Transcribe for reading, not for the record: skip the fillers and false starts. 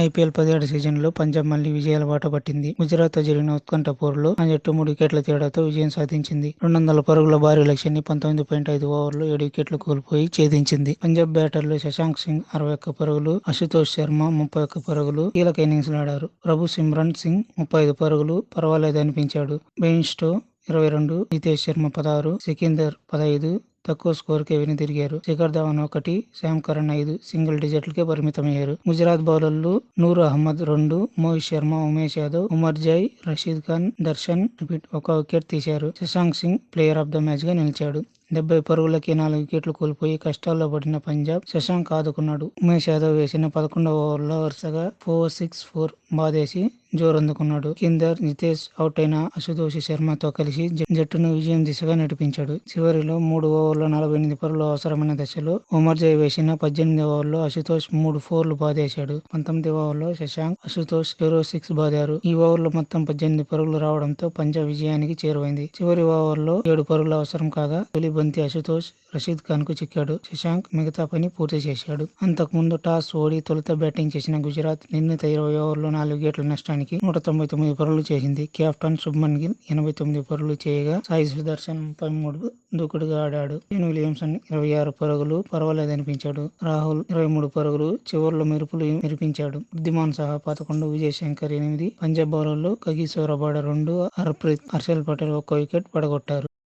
IPL 17 సీజన్లో పంజాబ్ మళ్లీ విజయాల బాట పట్టింది. గుజరాత్తో జరిగిన ఉత్కంఠ పోరులో ఆ జట్టు 3 వికెట్ల తేడాతో విజయం సాధించింది. 200 పరుగుల భారీ లక్ష్యాన్ని 19.5 ఓవర్లలో 7 వికెట్లు కోల్పోయి ఛేదించింది. పంజాబ్ బ్యాటర్లు శశాంక్ సింగ్ 61 పరుగులు, అశుతోష్ శర్మ 31 పరుగులు కీలక ఇన్నింగ్స్లు ఆడారు. ప్రభు సిమ్రన్ సింగ్ 35 పరుగులు పర్వాలేదనిపించాడు. బెయిన్ స్టో 22, హితేష్ శర్మ 16, సికిందర్ 15 తక్కువ స్కోరుకే వెనుదిరిగారు. Shikhar Dhawan 1, Sam Curran 5 single డిజిట్లకే పరిమితమయ్యారు. గుజరాత్ బౌలర్లు నూర్ అహ్మద్ 2, మోహిత్ శర్మ, ఉమేష్ యాదవ్, ఉమర్ జై, రషీద్ ఖాన్, దర్శన్ ఒక వికెట్ తీశారు. Shashank Singh player of the match గా నిలిచాడు. 70 పరుగులకి 4 వికెట్లు కోల్పోయి కష్టాల్లో పడిన పంజాబ్ శశాంక్ ఆదుకున్నాడు. ఉమేష్ యాదవ్ వేసిన 11వ ఓవర్లో వరుసగా 4, 6, 4 బాదేసి జోరందుకున్నాడు. కిందర్, నితేష్ అవుట్ అయిన అశుతోష్ శర్మతో కలిసి జట్టును విజయం దిశగా నడిపించాడు. చివరిలో 3 ఓవర్ల 48 పరుగులు అవసరమైన దశలో ఉమర్ జై వేసిన 18 ఓవర్లో అశుతోష్ 3 4లు బాదేశాడు. 19 ఓవర్లో శశాంక్, అశుతోష్ చెరో 6 బాదారు. ఈ ఓవర్లో మొత్తం 18 పరుగులు రావడంతో పంజాబ్ విజయానికి చేరువైంది. చివరి ఓవర్లో 7 పరుగులు అవసరం కాగా తొలి బంతి అశుతోష్ రషీద్ ఖాన్ కు చిక్కాడు. శశాంక్ మిగతా పని పూర్తి చేశాడు. అంతకుముందు టాస్ ఓడి తొలుత బ్యాటింగ్ చేసిన గుజరాత్ నిర్ణీత 20 ఓవర్లో 4 వికెట్ల నష్టానికి 199 పరుగులు చేసింది. కెప్టెన్ శుభ్మన్ గిల్ 89 పరుగులు చేయగా సాయి సుదర్శన్ 33 దూకుడుగా ఆడాడు. కేన్ విలియమ్సన్ 26 పరుగులు పర్వాలేదనిపించాడు. రాహుల్ 23 పరుగులు చివర్లో మెరుపులు మెరిపించాడు. వృద్ధిమాన్ సహా 11, విజయ్ శంకర్ 8. పంజాబ్ బౌలర్లు Kagiso Rabada 2, Harshal Patel 1 wicket పడగొట్టారు.